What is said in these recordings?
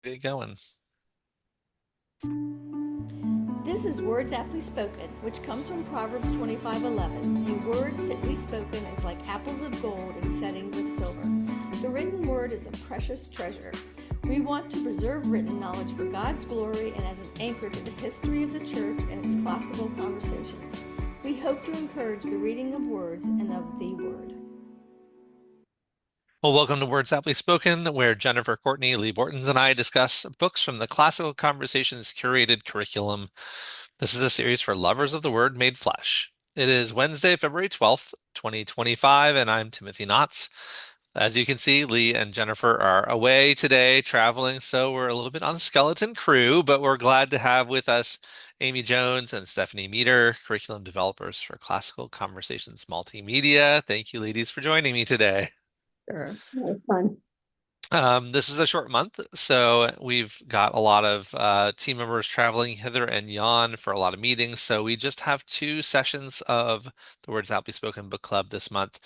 Get it going. This is Words Aptly Spoken, which comes from Proverbs 25:11. A word fitly spoken is like apples of gold in settings of silver. The written word is a precious treasure. We want to preserve written knowledge for God's glory and as an anchor to the history of the church and its classical conversations. We hope to encourage the reading of words and of the word. Well, welcome to Words Aptly Spoken, where Jennifer Courtney, Lee Bortons, and I discuss books from the Classical Conversations curated curriculum. This is a series for lovers of the word made flesh. It is Wednesday, February 12th, 2025, and I'm Timothy Knotts. As you can see, Lee and Jennifer are away today traveling, so we're a little bit on skeleton crew, but we're glad to have with us Amy Jones and Stephanie Meter, curriculum developers for Classical Conversations Multimedia. Thank you, ladies, for joining me today. Sure. That was fun. This is a short month, so we've got a lot of team members traveling hither and yon for a lot of meetings. So we just have two sessions of the Words Aptly Spoken Book Club this month.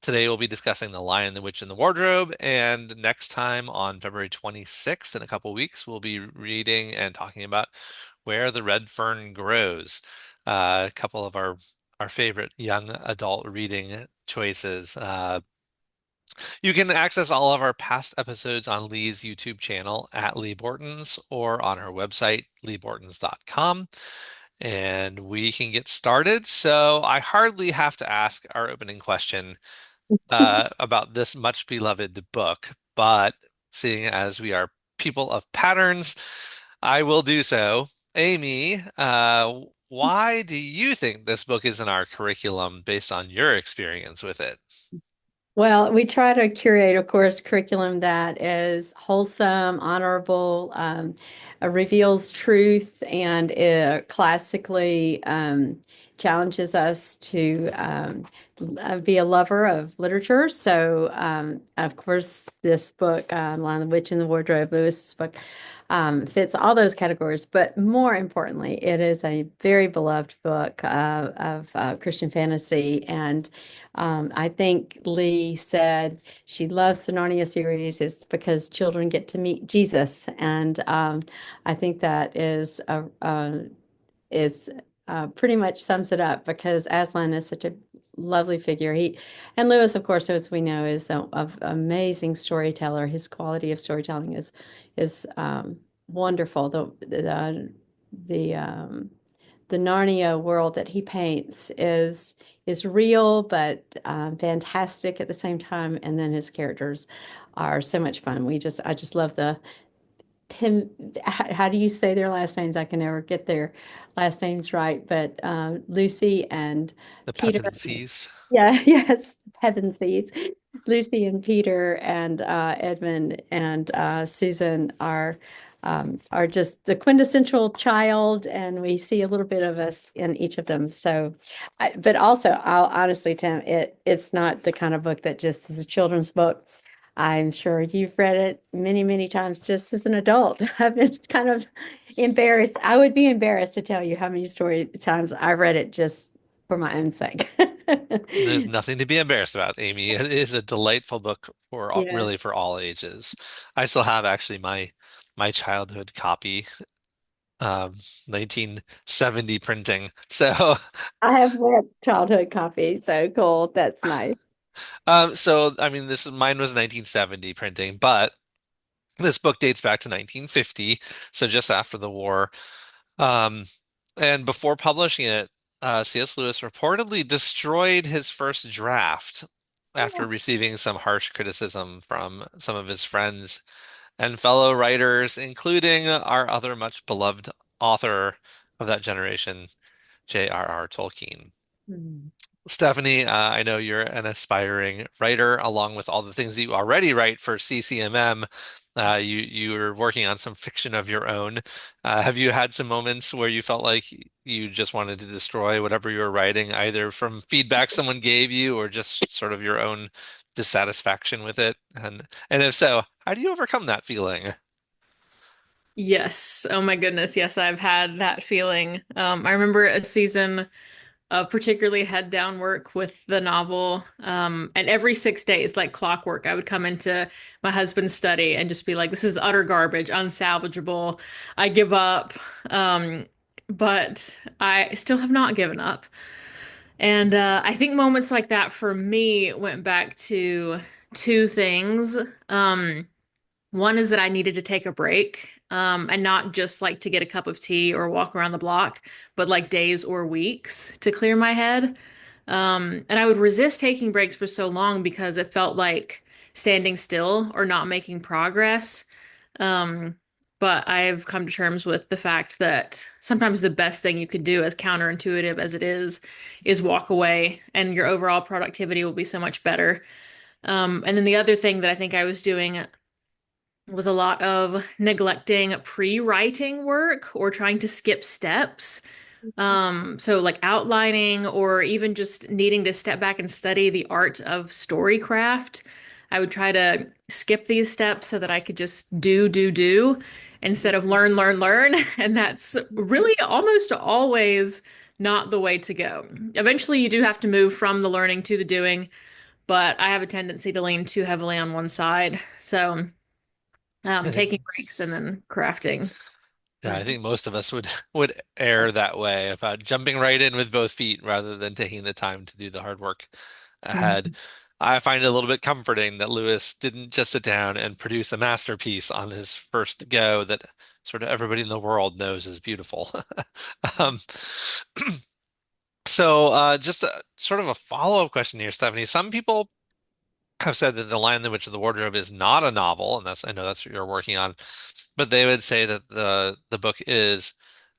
Today we'll be discussing The Lion, the Witch, and the Wardrobe, and next time on February 26th, in a couple weeks, we'll be reading and talking about Where the Red Fern Grows. A couple of our favorite young adult reading choices. You can access all of our past episodes on Lee's YouTube channel at Lee Bortons or on her website, leebortons.com. And we can get started. So I hardly have to ask our opening question about this much beloved book, but seeing as we are people of patterns, I will do so. Amy, why do you think this book is in our curriculum based on your experience with it? Well, we try to curate, of course, curriculum that is wholesome, honorable, reveals truth, and classically challenges us to be a lover of literature. So, of course, this book, Lion, the Witch, and the Wardrobe, Lewis's book, fits all those categories. But more importantly, it is a very beloved book of Christian fantasy. And I think Lee said she loves the Narnia series is because children get to meet Jesus, and I think that is pretty much sums it up because Aslan is such a lovely figure. He and Lewis, of course, as we know, is a amazing storyteller. His quality of storytelling is wonderful. The Narnia world that he paints is real but fantastic at the same time, and then his characters are so much fun. I just love the Pim. How do you say their last names? I can never get their last names right, but Lucy and The Peter. Pevensies. Yeah, yes, heaven seeds. Lucy and Peter and Edmund and Susan are just the quintessential child, and we see a little bit of us in each of them. So, but also, I'll honestly, Tim, it's not the kind of book that just is a children's book. I'm sure you've read it many, many times just as an adult. I've been kind of embarrassed. I would be embarrassed to tell you how many story times I've read it just for my own sake. There's nothing to be embarrassed about, Amy. It is a delightful book for Yeah, really for all ages. I still have actually my childhood copy, um, 1970 printing. So, I have read childhood copy, so cool. That's nice. so I mean, this mine was 1970 printing, but this book dates back to 1950, so just after the war. Um, and before publishing it, C.S. Lewis reportedly destroyed his first draft after receiving some harsh criticism from some of his friends and fellow writers, including our other much beloved author of that generation, J.R.R. Tolkien. Hmm. Stephanie, I know you're an aspiring writer, along with all the things that you already write for CCMM. You're working on some fiction of your own. Have you had some moments where you felt like you just wanted to destroy whatever you were writing, either from feedback someone gave you or just sort of your own dissatisfaction with it? And if so, how do you overcome that feeling? Yes. Oh my goodness. Yes, I've had that feeling. I remember a season. particularly head down work with the novel. And every 6 days, like clockwork, I would come into my husband's study and just be like, this is utter garbage, unsalvageable. I give up. Um, but I still have not given up. And I think moments like that for me went back to two things. Um, One is that I needed to take a break, and not just like to get a cup of tea or walk around the block, but like days or weeks to clear my head. And I would resist taking breaks for so long because it felt like standing still or not making progress. Um, but I've come to terms with the fact that sometimes the best thing you could do, as counterintuitive as it is walk away, and your overall productivity will be so much better. And then the other thing that I think I was doing was a lot of neglecting pre-writing work or trying to skip steps. So like outlining or even just needing to step back and study the art of storycraft. I would try to skip these steps so that I could just do instead of learn, learn, learn. And that's really almost always not the way to go. Eventually, you do have to move from the learning to the doing, but I have a tendency to lean too heavily on one side. So, taking breaks and then crafting. Yeah, I But think most of us would would err that way about jumping right in with both feet rather than taking the time to do the hard work ahead. Mhm. I find it a little bit comforting that Lewis didn't just sit down and produce a masterpiece on his first go that sort of everybody in the world knows is beautiful. Um, just sort of a follow-up question here, Stephanie. Some people have said that The Lion, the Witch, and the Wardrobe is not a novel, and I know that's what you're working on. But they would say that the book is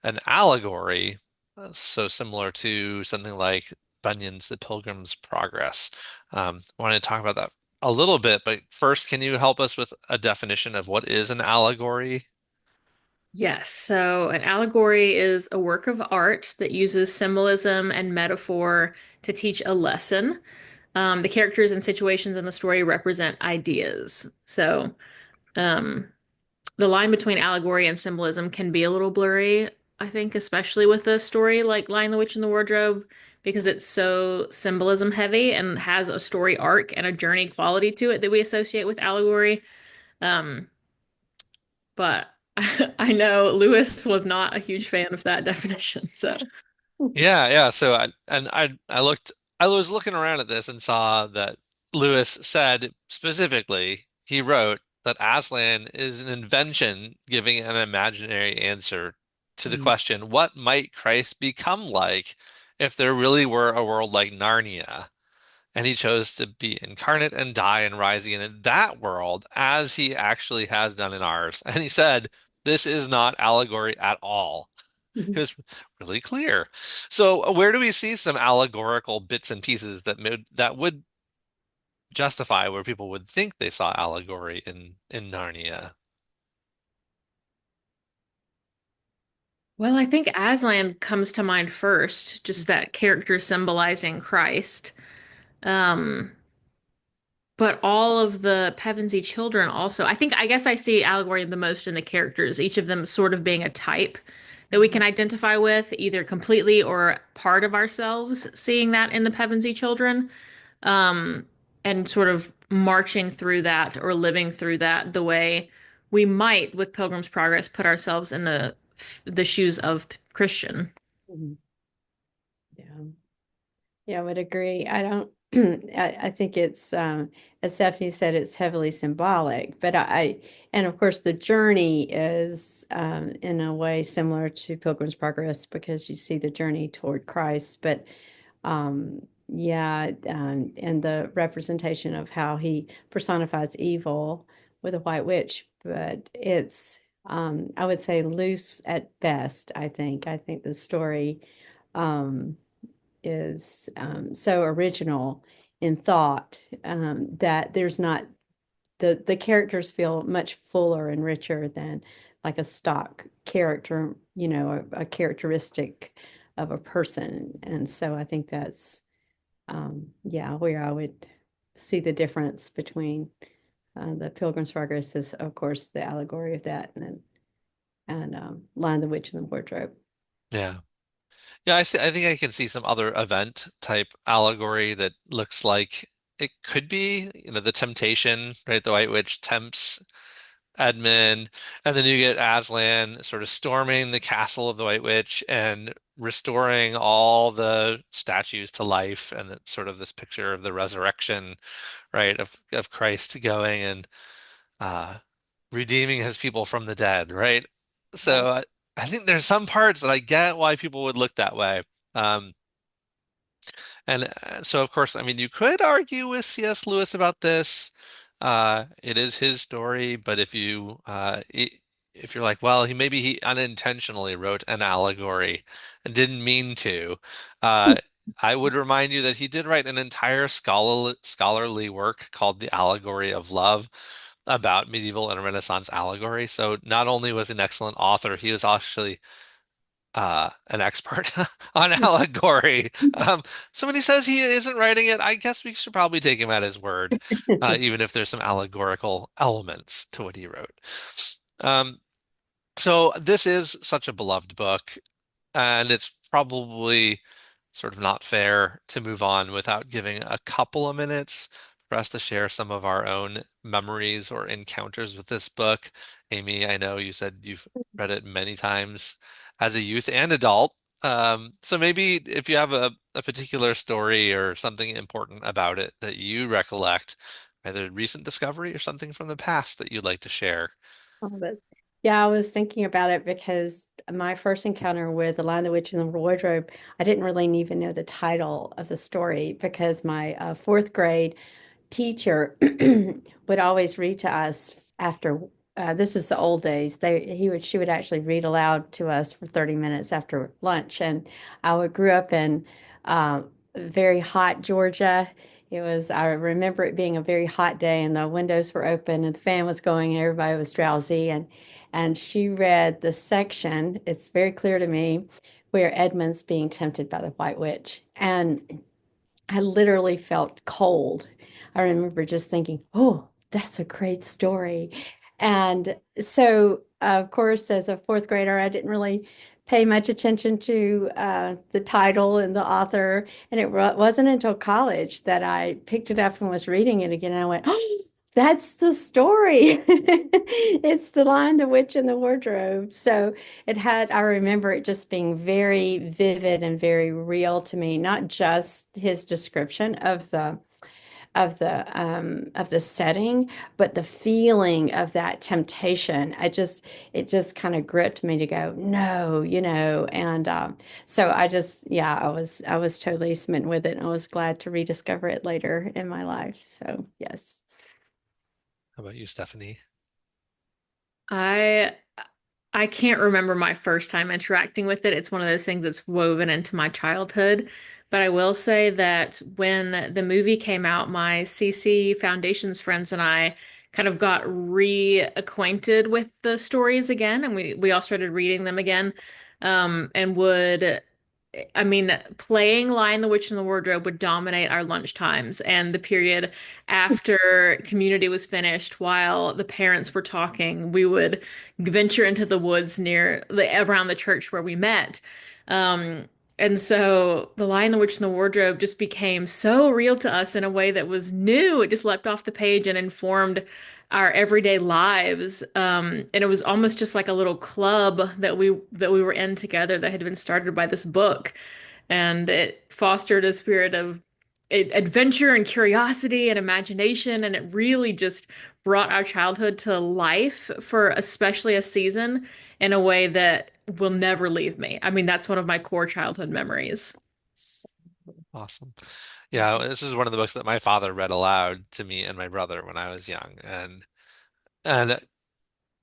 an allegory, so similar to something like Bunyan's The Pilgrim's Progress. I wanted to talk about that a little bit, but first, can you help us with a definition of what is an allegory? yes, so an allegory is a work of art that uses symbolism and metaphor to teach a lesson. The characters and situations in the story represent ideas. So, um, the line between allegory and symbolism can be a little blurry, I think, especially with a story like Lion, the Witch, and the Wardrobe, because it's so symbolism heavy and has a story arc and a journey quality to it that we associate with allegory. Um, but I know Lewis was not a huge fan of that definition. So, Yeah, yeah. I was looking around at this and saw that Lewis said specifically, he wrote that Aslan is an invention giving an imaginary answer to the Mhm. question, what might Christ become like if there really were a world like Narnia? And he chose to be incarnate and die and rise again in that world as he actually has done in ours. And he said, this is not allegory at all. It Mhm. was really clear. So, where do we see some allegorical bits and pieces that would justify where people would think they saw allegory in Narnia? well, I think Aslan comes to mind first, just that character symbolizing Christ. Um, But all of the Pevensey children also, I guess I see allegory the most in the characters, each of them sort of being a type that we can identify with, either completely or part of ourselves, seeing that in the Pevensey children, um, and sort of marching through that or living through that the way we might with Pilgrim's Progress put ourselves in the shoes of Christian. Mhm. Yeah. Yeah, I would agree. I don't, I think it's, as Stephanie said, it's heavily symbolic, but and of course, the journey is in a way similar to Pilgrim's Progress because you see the journey toward Christ. But yeah, and the representation of how he personifies evil with a white witch, but it's, I would say, loose at best, I think. I think the story. Um, is so original in thought that there's not the characters feel much fuller and richer than like a stock character, a characteristic of a person. And so I think that's yeah, where I would see the difference between the Pilgrim's Progress is, of course, the allegory of that, and Lion, the Witch, and the Wardrobe. Yeah. Yeah, I see. I think I can see some other event type allegory that looks like it could be, the temptation, right? The White Witch tempts Edmund, and then you get Aslan sort of storming the castle of the White Witch and restoring all the statues to life, and it's sort of this picture of the resurrection, right, of Christ going and uh redeeming his people from the dead, right? Yeah. So I think there's some parts that I get why people would look that way. Um, and so, of course, I mean, you could argue with C.S. Lewis about this. It is his story, but if you're like, well, he unintentionally wrote an allegory and didn't mean to, uh, I would remind you that he did write an entire scholarly work called The Allegory of Love about medieval and Renaissance allegory. So not only was he an excellent author, he was actually an expert on allegory. So when he says he isn't writing it, I guess we should probably take him at his word, even if there's some allegorical elements to what he wrote. Um, so this is such a beloved book, and it's probably sort of not fair to move on without giving a couple of minutes for us to share some of our own memories or encounters with this book. Amy, I know you said you've read it many times as a youth and adult. So maybe if you have a particular story or something important about it that you recollect, either recent discovery or something from the past that you'd like to share. Oh, yeah, I was thinking about it because my first encounter with The Lion, the Witch, and the Wardrobe, I didn't really even know the title of the story because my fourth grade teacher would always read to us after this is the old days. She would actually read aloud to us for 30 minutes after lunch. And I grew up in very hot Georgia. I remember it being a very hot day and the windows were open and the fan was going and everybody was drowsy. And she read the section, it's very clear to me, where Edmund's being tempted by the White Witch. And I literally felt cold. I remember just thinking, oh, that's a great story. And so, of course, as a fourth grader, I didn't really pay much attention to the title and the author. And it wasn't until college that I picked it up and was reading it again. And I went, oh, that's the story. It's The Lion, the Witch, and the Wardrobe. So I remember it just being very vivid and very real to me, not just his description of the setting, but the feeling of that temptation. It just kind of gripped me to go, no, and so yeah, I was totally smitten with it, and I was glad to rediscover it later in my life. So yes. How about you, Stephanie? I I can't remember my first time interacting with it. It's one of those things that's woven into my childhood. But I will say that when the movie came out, my CC Foundations friends and I kind of got reacquainted with the stories again, and we all started reading them again. And would I mean, playing Lion, the Witch, and the Wardrobe would dominate our lunch times and the period after Community was finished, while the parents were talking, we would venture into the woods around the church where we met. Um, and so The Lion, the Witch, and the Wardrobe just became so real to us in a way that was new. It just leapt off the page and informed our everyday lives. And it was almost just like a little club that we were in together that had been started by this book. And it fostered a spirit of adventure and curiosity and imagination. And it really just brought our childhood to life for especially a season in a way that will never leave me. I mean, that's one of my core childhood memories. Awesome. Yeah, this is one of the books that my father read aloud to me and my brother when I was young. And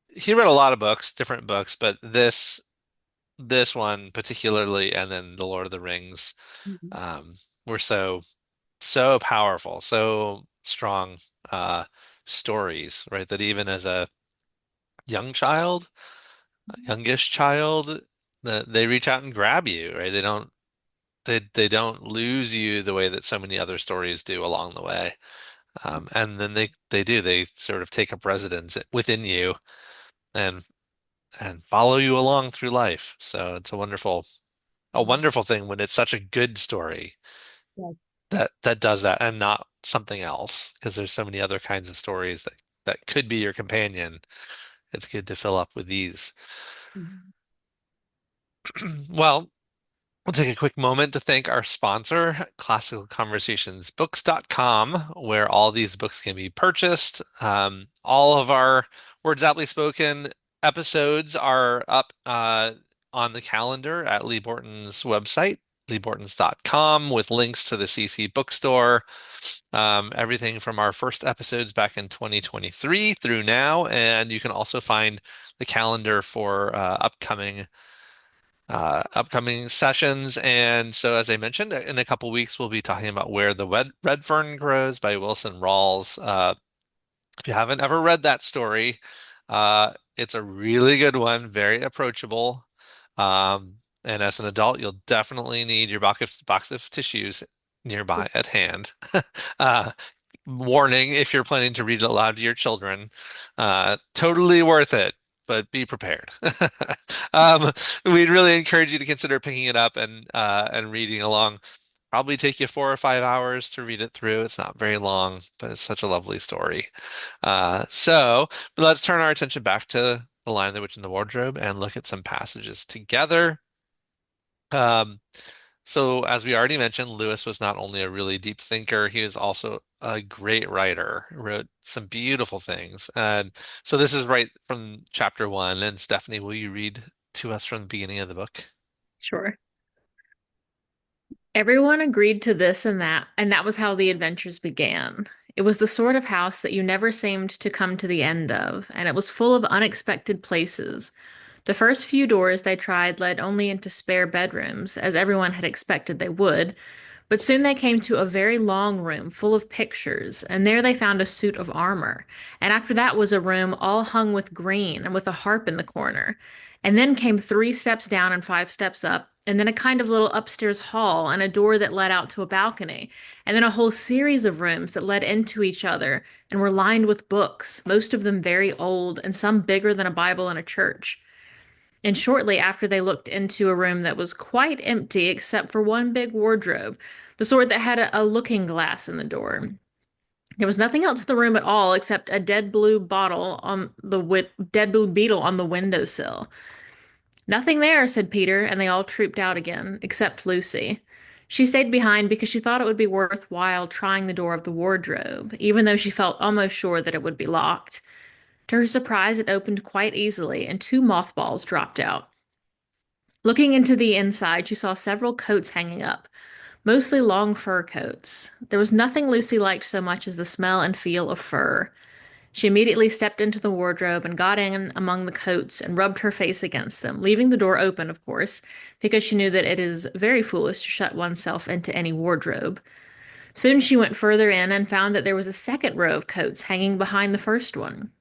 he read a lot of books, different books, but this one particularly, and then The Lord of the Rings, Mhm. um, were so powerful, so strong stories, right? That even as a young child, youngish child, that they reach out and grab you, right? They don't lose you the way that so many other stories do along the way. And then they sort of take up residence within you and follow you along through life. So it's a wonderful. a wonderful thing when it's such a good story Yes. that does that and not something else, because there's so many other kinds of stories that could be your companion. It's good to fill up with these. Mhm. Well, we'll take a quick moment to thank our sponsor, classicalconversationsbooks.com, where all these books can be purchased. All of our Words Aptly Spoken episodes are up on the calendar at Lee Borton's website, leebortons.com, with links to the CC bookstore, everything from our first episodes back in 2023 through now. And you can also find the calendar for upcoming sessions. And so, as I mentioned, in a couple weeks, we'll be talking about Where the Red Fern Grows by Wilson Rawls. If you haven't ever read that story, it's a really good one, very approachable. And as an adult, you'll definitely need your box of tissues nearby at hand. Uh, Warning, if you're planning to read it aloud to your children, totally worth it, but be prepared. Um, we'd really encourage you to consider picking it up and reading along. Probably take you 4 or 5 hours to read it through. It's not very long, but it's such a lovely story. But let's turn our attention back to The Lion, the Witch, and the Wardrobe and look at some passages together. Um, so, as we already mentioned, Lewis was not only a really deep thinker, he was also a great writer, wrote some beautiful things. And so, this is right from chapter one. And Stephanie, will you read to us from the beginning of the book? Sure. Everyone agreed to this and that was how the adventures began. It was the sort of house that you never seemed to come to the end of, and it was full of unexpected places. The first few doors they tried led only into spare bedrooms, as everyone had expected they would, but soon they came to a very long room full of pictures, and there they found a suit of armor. And after that was a room all hung with green and with a harp in the corner. And then came 3 steps down and 5 steps up, and then a kind of little upstairs hall and a door that led out to a balcony, and then a whole series of rooms that led into each other and were lined with books, most of them very old and some bigger than a Bible in a church. And shortly after, they looked into a room that was quite empty except for one big wardrobe, the sort that had a looking glass in the door. There was nothing else in the room at all except a dead blue beetle on the windowsill. Nothing there, said Peter, and they all trooped out again, except Lucy. She stayed behind because she thought it would be worthwhile trying the door of the wardrobe, even though she felt almost sure that it would be locked. To her surprise, it opened quite easily, and 2 mothballs dropped out. Looking into the inside, she saw several coats hanging up, mostly long fur coats. There was nothing Lucy liked so much as the smell and feel of fur. She immediately stepped into the wardrobe and got in among the coats and rubbed her face against them, leaving the door open, of course, because she knew that it is very foolish to shut oneself into any wardrobe. Soon she went further in and found that there was a second row of coats hanging behind the first one.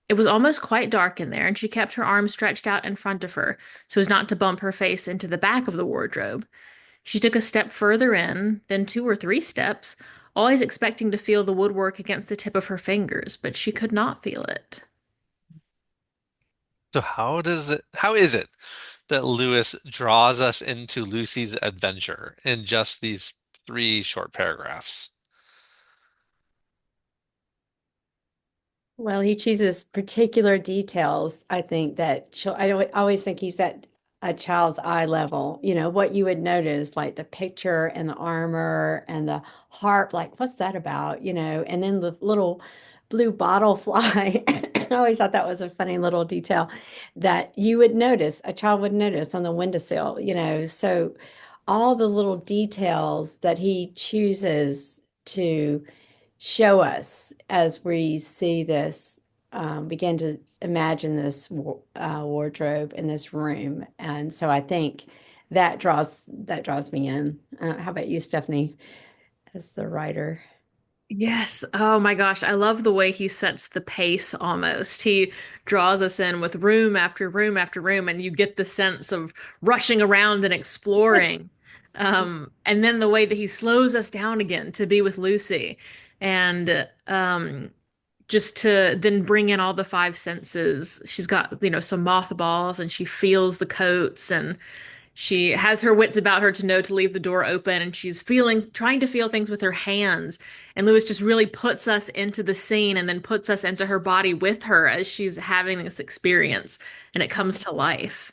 It was almost quite dark in there, and she kept her arms stretched out in front of her so as not to bump her face into the back of the wardrobe. She took a step further in, then 2 or 3 steps, always expecting to feel the woodwork against the tip of her fingers, but she could not feel it. So, how is it that Lewis draws us into Lucy's adventure in just these three short paragraphs? Well, he chooses particular details, I think, always think he's at a child's eye level. You know, what you would notice, like the picture and the armor and the harp, like, what's that about? You know, and then the little blue bottle fly. I always thought that was a funny little detail that you would notice, a child would notice on the windowsill, you know. So all the little details that he chooses to show us as we see this, begin to imagine this wardrobe in this room. And so I think that draws me in. How about you, Stephanie, as the writer? Yes. Oh my gosh. I love the way he sets the pace almost. He draws us in with room after room after room, and you get the sense of rushing around and exploring. And then the way that he slows us down again to be with Lucy and just to then bring in all the 5 senses. She's got, some mothballs and she feels the coats and She has her wits about her to know to leave the door open, and she's trying to feel things with her hands. And Lewis just really puts us into the scene and then puts us into her body with her as she's having this experience, and it comes to life.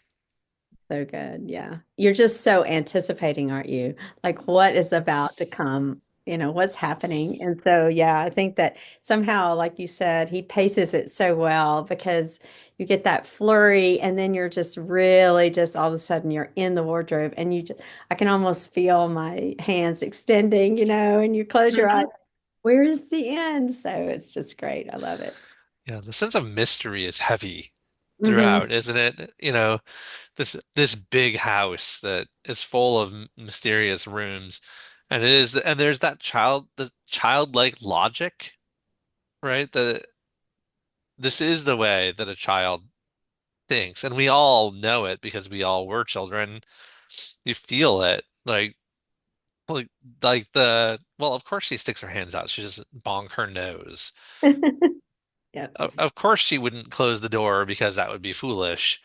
So good. Yeah. You're just so anticipating, aren't you? Like what is about to come, what's happening. And so, yeah, I think that somehow, like you said, he paces it so well because you get that flurry and then you're just really just all of a sudden you're in the wardrobe and I can almost feel my hands extending, and you close your eyes. Mhm. Where is the end? So it's just great. I love it. Yeah, the sense of mystery is heavy Hmm. throughout, isn't it? This big house that is full of mysterious rooms, and there's the childlike logic, right? That this is the way that a child thinks, and we all know it because we all were children. You feel it, like well, of course she sticks her hands out. She just bonk her nose. Yep. Of course she wouldn't close the door because that would be foolish.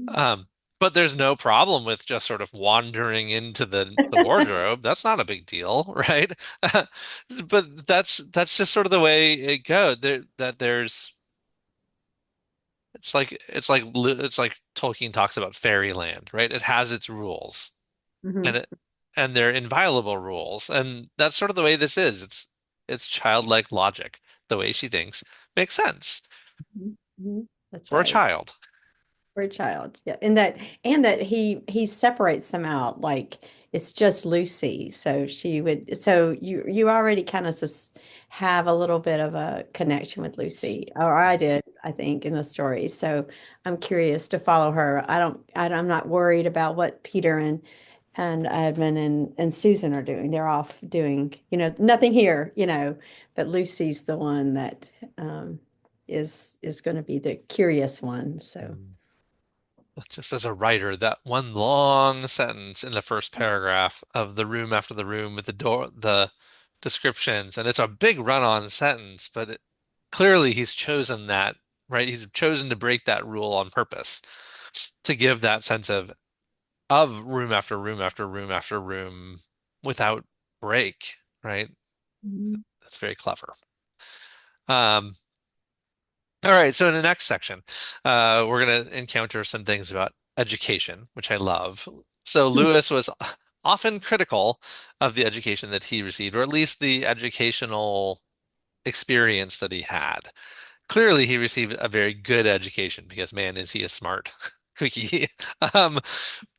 Um, but there's no problem with just sort of wandering into the wardrobe. That's not a big deal, right? But that's just sort of the way it goes. There's it's like Tolkien talks about fairyland, right? It has its rules, Hmm. and they're inviolable rules, and that's sort of the way this is. It's childlike logic. The way she thinks makes sense Hmm. That's for a right. child. For a child. Yeah. And that he separates them out like it's just Lucy. So you already kind of just have a little bit of a connection with Lucy. Or I did, I think, in the story. So I'm curious to follow her. I'm not worried about what Peter and Edmund and Susan are doing. They're off doing, nothing here, but Lucy's the one that is going to be the curious one. So. Mm. Just as a writer, that one long sentence in the first paragraph of the room after the room with the descriptions, and it's a big run-on sentence, but clearly he's chosen that, right? He's chosen to break that rule on purpose to give that sense of room after room after room after room without break, right? Mhm. That's very clever. Um, all right, so in the next section, we're going to encounter some things about education, which I love. So Lewis was often critical of the education that he received, or at least the educational experience that he had. Clearly, he received a very good education because, man, is he a smart cookie. Um,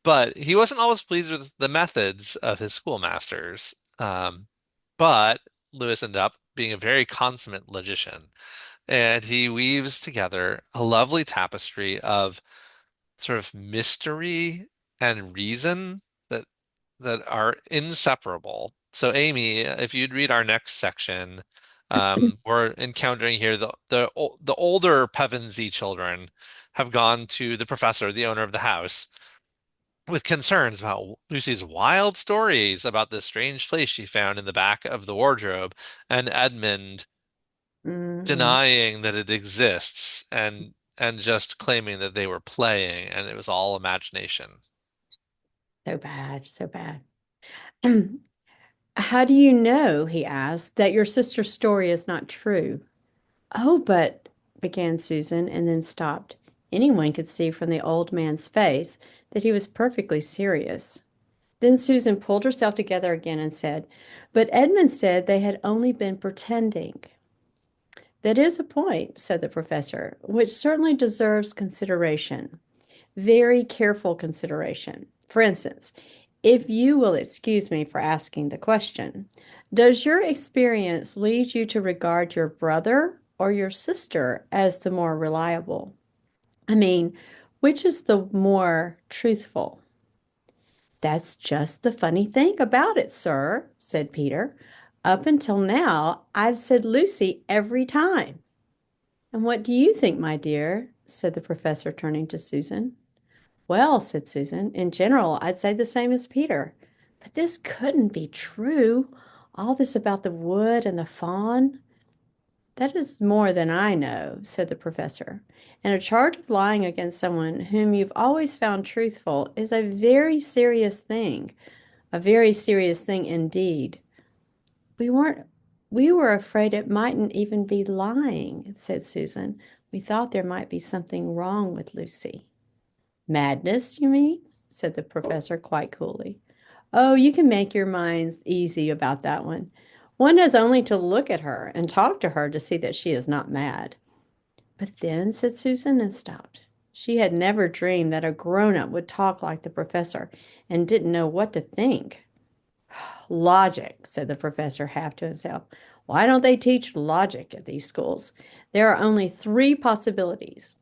but he wasn't always pleased with the methods of his schoolmasters. But Lewis ended up being a very consummate logician, and he weaves together a lovely tapestry of sort of mystery and reason that are inseparable. So, Amy, if you'd read our next section, we're encountering here the older Pevensey children have gone to the professor, the owner of the house, with concerns about Lucy's wild stories about this strange place she found in the back of the wardrobe, and Edmund Mhm. denying that it exists and just claiming that they were playing and it was all imagination. So bad, so bad. How do you know, he asked, that your sister's story is not true? Oh, but, began Susan, and then stopped. Anyone could see from the old man's face that he was perfectly serious. Then Susan pulled herself together again and said, but Edmund said they had only been pretending. That is a point, said the professor, which certainly deserves consideration. Very careful consideration. For instance, if you will excuse me for asking the question, does your experience lead you to regard your brother or your sister as the more reliable? I mean, which is the more truthful? That's just the funny thing about it, sir, said Peter. Up until now, I've said Lucy every time. And what do you think, my dear? Said the professor, turning to Susan. Well, said Susan, in general, I'd say the same as Peter. But this couldn't be true. All this about the wood and the fawn. That is more than I know, said the professor. And a charge of lying against someone whom you've always found truthful is a very serious thing indeed. We weren't, we were afraid it mightn't even be lying, said Susan. We thought there might be something wrong with Lucy. Madness, you mean? Said the professor quite coolly. Oh, you can make your minds easy about that one. One has only to look at her and talk to her to see that she is not mad. But then, said Susan, and stopped. She had never dreamed that a grown-up would talk like the professor and didn't know what to think. Logic, said the professor half to himself. Why don't they teach logic at these schools? There are only three possibilities.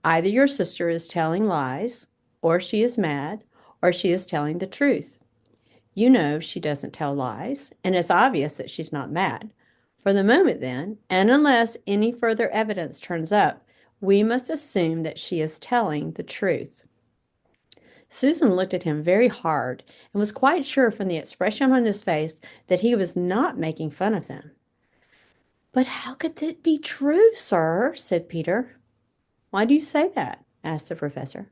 Either your sister is telling lies, or she is mad, or she is telling the truth. You know she doesn't tell lies, and it's obvious that she's not mad. For the moment, then, and unless any further evidence turns up, we must assume that she is telling the truth. Susan looked at him very hard and was quite sure from the expression on his face that he was not making fun of them. But how could that be true, sir? Said Peter. Why do you say that? Asked the professor.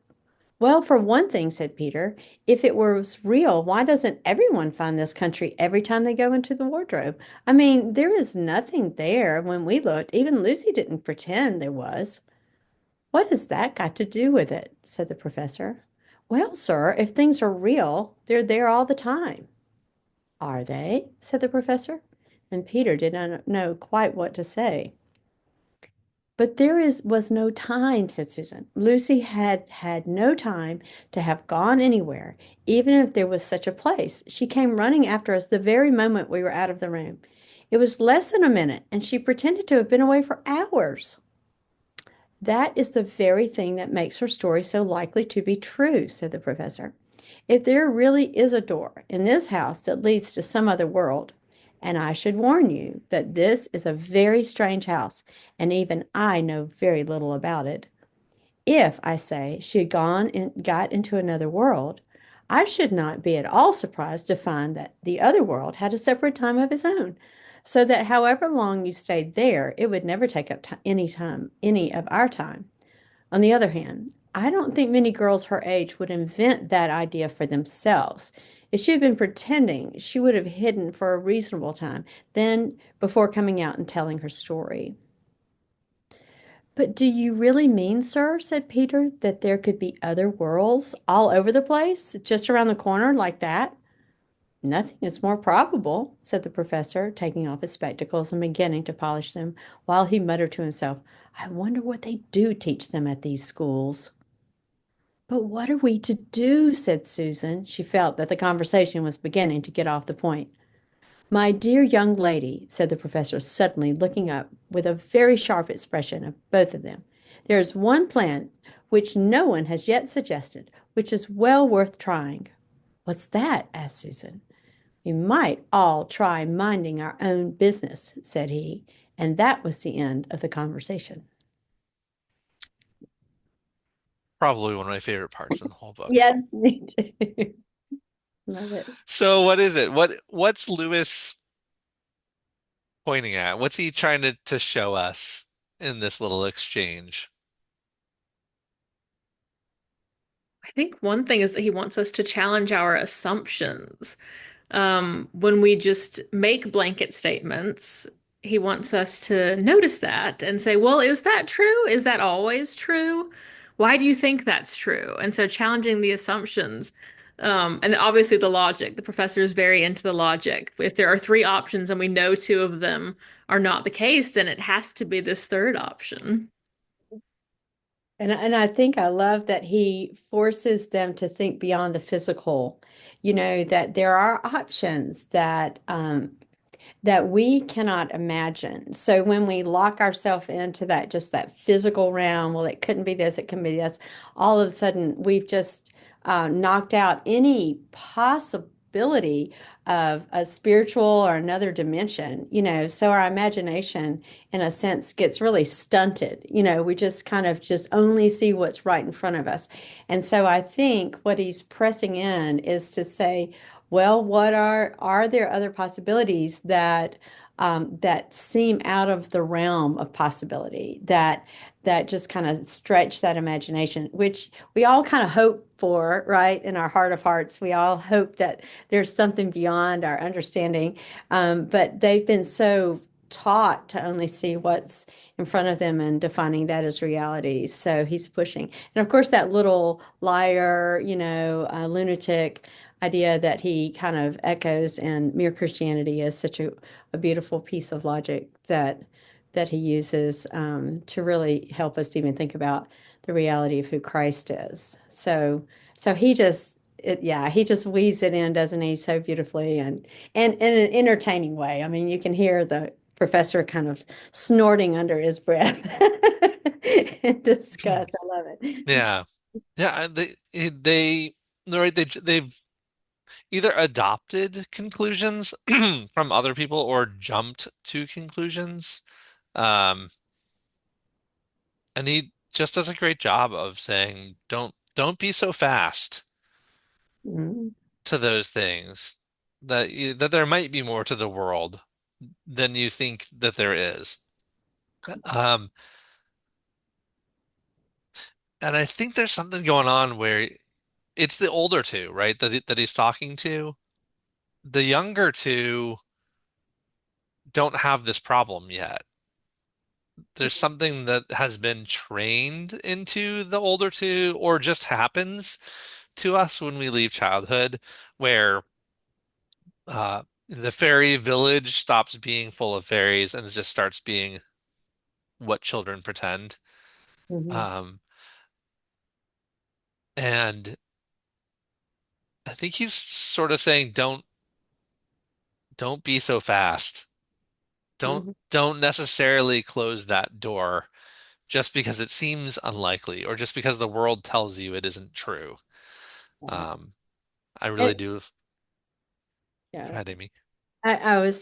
Well, for one thing, said Peter, if it was real, why doesn't everyone find this country every time they go into the wardrobe? I mean, there is nothing there when we looked. Even Lucy didn't pretend there was. What has that got to do with it? Said the professor. Well, sir, if things are real, they're there all the time. Are they? Said the professor. And Peter did not know quite what to say. But was no time, said Susan. Lucy had had no time to have gone anywhere, even if there was such a place. She came running after us the very moment we were out of the room. It was less than a minute, and she pretended to have been away for hours. That is the very thing that makes her story so likely to be true, said the professor. If there really is a door in this house that leads to some other world, and I should warn you that this is a very strange house, and even I know very little about it. If, I say, she had gone and got into another world, I should not be at all surprised to find that the other world had a separate time of its own, so that however long you stayed there, it would never take up any of our time. On the other hand, I don't think many girls her age would invent that idea for themselves. If she had been pretending, she would have hidden for a reasonable time, then before coming out and telling her story. But do you really mean, sir, said Peter, that there could be other worlds all over the place, just around the corner like that? Nothing is more probable, said the professor, taking off his spectacles and beginning to polish them, while he muttered to himself, I wonder what they do teach them at these schools. But what are we to do? Said Susan. She felt that the conversation was beginning to get off the point. My dear young lady, said the professor, suddenly looking up with a very sharp expression of both of them, there is one plan which no one has yet suggested, which is well worth trying. What's that? Asked Susan. We might all try minding our own business, said he, and that was the end of the conversation. Probably one of my favorite parts in the whole book. Yes, me too. Love it. So what is it? What's Lewis pointing at? What's he trying to show us in this little exchange? I think one thing is that he wants us to challenge our assumptions. When we just make blanket statements, he wants us to notice that and say, well, is that true? Is that always true? Why do you think that's true? And so challenging the assumptions. And obviously the logic. The professor is very into the logic. If there are three options and we know two of them are not the case, then it has to be this third option. And I think I love that he forces them to think beyond the physical, that there are options that we cannot imagine. So when we lock ourselves into just that physical realm, well, it couldn't be this, it can be this, all of a sudden we've just knocked out any possibility of a spiritual or another dimension, so our imagination in a sense gets really stunted. We just kind of just only see what's right in front of us. And so I think what he's pressing in is to say, well, are there other possibilities that that seem out of the realm of possibility, that just kind of stretch that imagination, which we all kind of hope for, right? In our heart of hearts, we all hope that there's something beyond our understanding. But they've been so taught to only see what's in front of them and defining that as reality. So he's pushing. And of course, that little liar, lunatic idea that he kind of echoes in Mere Christianity is such a beautiful piece of logic that he uses to really help us even think about the reality of who Christ is. So he just yeah, he just weaves it in, doesn't he, so beautifully and in an entertaining way. I mean, you can hear the professor kind of snorting under his breath in disgust. I love it. Yeah. Yeah, they're right, they've either adopted conclusions from other people or jumped to conclusions. Um, and he just does a great job of saying, don't be so fast Mhm. to those things that there might be more to the world than you think that there is. Um, and I think there's something going on where it's the older two, right, that he's talking to. The younger two don't have this problem yet. There's something that has been trained into the older two, or just happens to us when we leave childhood, where the fairy village stops being full of fairies and it just starts being what children pretend. Mhm. Um, and I think he's sort of saying, don't be so fast. Mhm. Don't necessarily close that door just because it seems unlikely or just because the world tells you it isn't true. Yeah. Um, I really And do. Go yeah. ahead, Amy. I was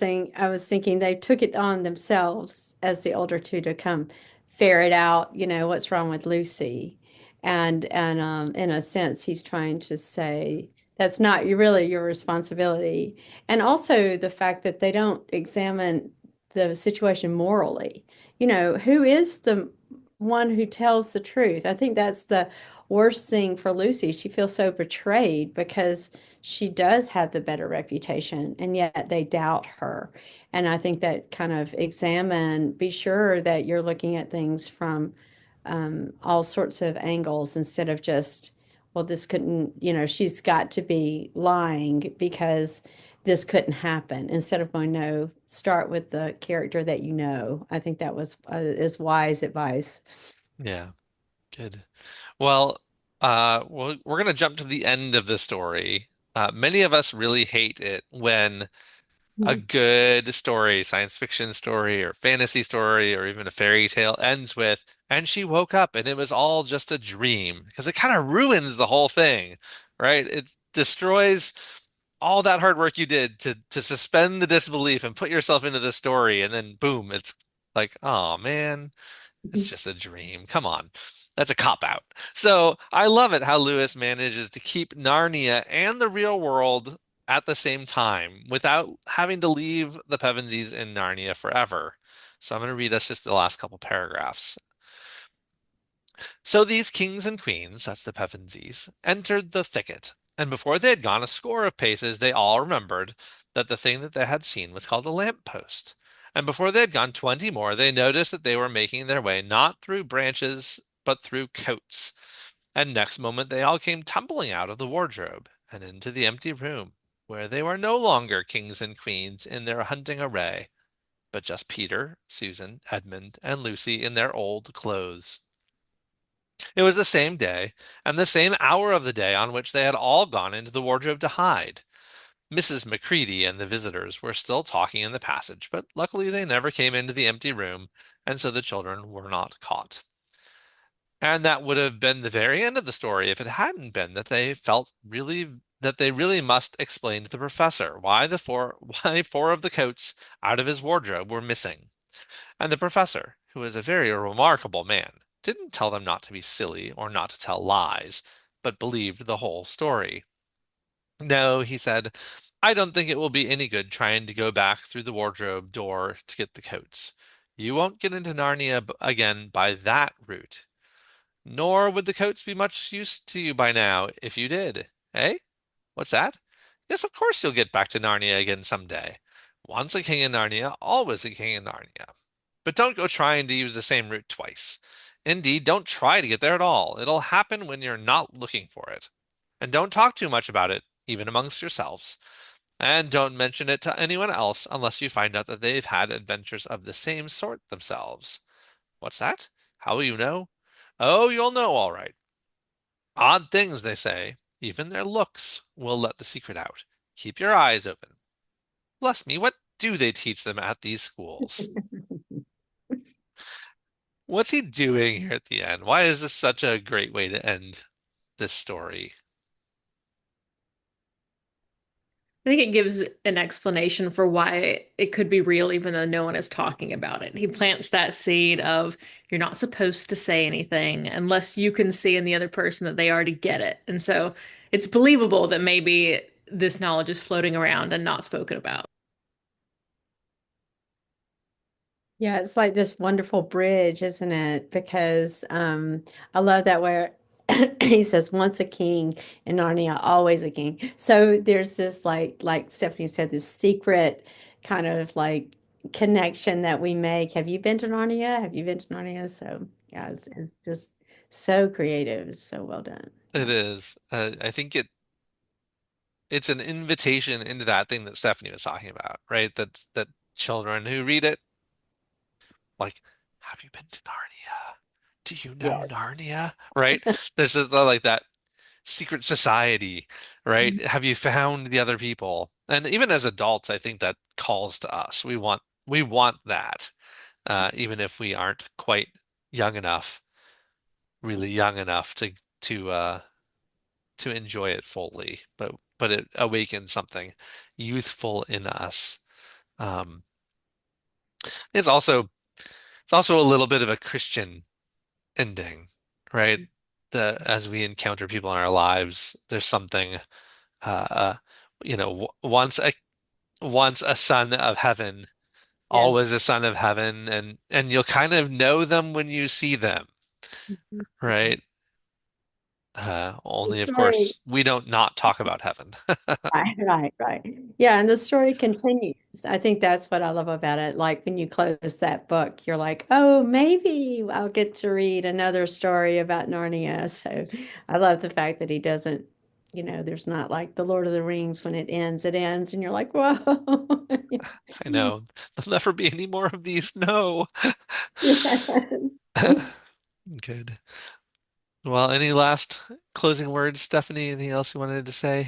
thinking they took it on themselves as the older two to come ferret out, what's wrong with Lucy. And in a sense, he's trying to say that's not really your responsibility. And also the fact that they don't examine the situation morally. Who is the one who tells the truth? I think that's the worst thing for Lucy. She feels so betrayed because she does have the better reputation, and yet they doubt her. And I think that kind of be sure that you're looking at things from all sorts of angles instead of just, well, this couldn't, she's got to be lying because this couldn't happen. Instead of going, no, start with the character that you know. I think that was is wise advice. Yeah, good. Well, we're gonna jump to the end of the story. Many of us really hate it when a good story, science fiction story or fantasy story or even a fairy tale ends with, and she woke up and it was all just a dream, because it kind of ruins the whole thing, right? It destroys all that hard work you did to suspend the disbelief and put yourself into the story, and then boom, it's like, oh man. It's just a dream. Come on. That's a cop out. So I love it how Lewis manages to keep Narnia and the real world at the same time without having to leave the Pevensies in Narnia forever. So I'm going to read us just the last couple paragraphs. So these kings and queens, that's the Pevensies, entered the thicket, and before they had gone a score of paces, they all remembered that the thing that they had seen was called a lamp post. And before they had gone 20 more, they noticed that they were making their way not through branches, but through coats. And next moment they all came tumbling out of the wardrobe and into the empty room, where they were no longer kings and queens in their hunting array, but just Peter, Susan, Edmund, and Lucy in their old clothes. It was the same day, and the same hour of the day on which they had all gone into the wardrobe to hide. Mrs. Macready and the visitors were still talking in the passage, but luckily they never came into the empty room, and so the children were not caught. And that would have been the very end of the story if it hadn't been that they really must explain to the professor why four of the coats out of his wardrobe were missing. And the professor, who is a very remarkable man, didn't tell them not to be silly or not to tell lies, but believed the whole story. No, he said, I don't think it will be any good trying to go back through the wardrobe door to get the coats. You won't get into Narnia again by that route. Nor would the coats be much use to you by now if you did. Eh? What's that? Yes, of course you'll get back to Narnia again someday. Once a king in Narnia, always a king in Narnia. But don't go trying to use the same route twice. Indeed, don't try to get there at all. It'll happen when you're not looking for it. And don't talk too much about it, even amongst yourselves. And don't mention it to anyone else unless you find out that they've had adventures of the same sort themselves. What's that? How will you know? Oh, you'll know all right. Odd things, they say. Even their looks will let the secret out. Keep your eyes open. Bless me, what do they teach them at these schools? What's he doing here at the end? Why is this such a great way to end this story? I think it gives an explanation for why it could be real, even though no one is talking about it. He plants that seed of you're not supposed to say anything unless you can see in the other person that they already get it. And so it's believable that maybe this knowledge is floating around and not spoken about. Yeah, it's like this wonderful bridge, isn't it? Because I love that where he says, once a king in Narnia, always a king. So there's this like Stephanie said, this secret kind of like connection that we make. Have you been to Narnia? Have you been to Narnia? So yeah, it's just so creative. It's so well done. It is. I think it's an invitation into that thing that Stephanie was talking about, right? That children who read it, like, have you been to Narnia? Do you know Yes. Narnia? Right? There's just like that secret society, right? Have you found the other people? And even as adults, I think that calls to us. We want that, even if we aren't quite young enough, really young enough to enjoy it fully. But it awakens something youthful in us. Um, it's also it's also a little bit of a Christian ending, right? The as we encounter people in our lives, there's something uh, once a son of heaven, Yes. always a son of heaven, and you'll kind of know them when you see them, right? The Only of story. course we don't not talk about heaven. Right, right, right. Yeah, and the story continues. I think that's what I love about it. Like when you close that book, you're like, oh, maybe I'll get to read another story about Narnia. So I love the fact that he doesn't, there's not like the Lord of the Rings when it ends, and you're like, whoa. I know. There'll never be any more of these. No. Yes. Good. Well, any last closing words, Stephanie? Anything else you wanted to say?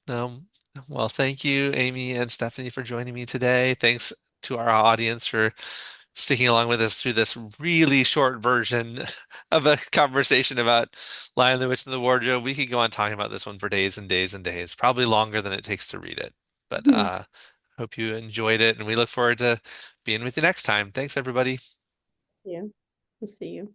No. Well, thank you, Amy and Stephanie, for joining me today. Thanks to our audience for sticking along with us through this really short version of a conversation about Lion, the Witch, and the Wardrobe. We could go on talking about this one for days and days and days, probably longer than it takes to read it. But hope you enjoyed it, and we look forward to being with you next time. Thanks, everybody. Yeah, we'll see you.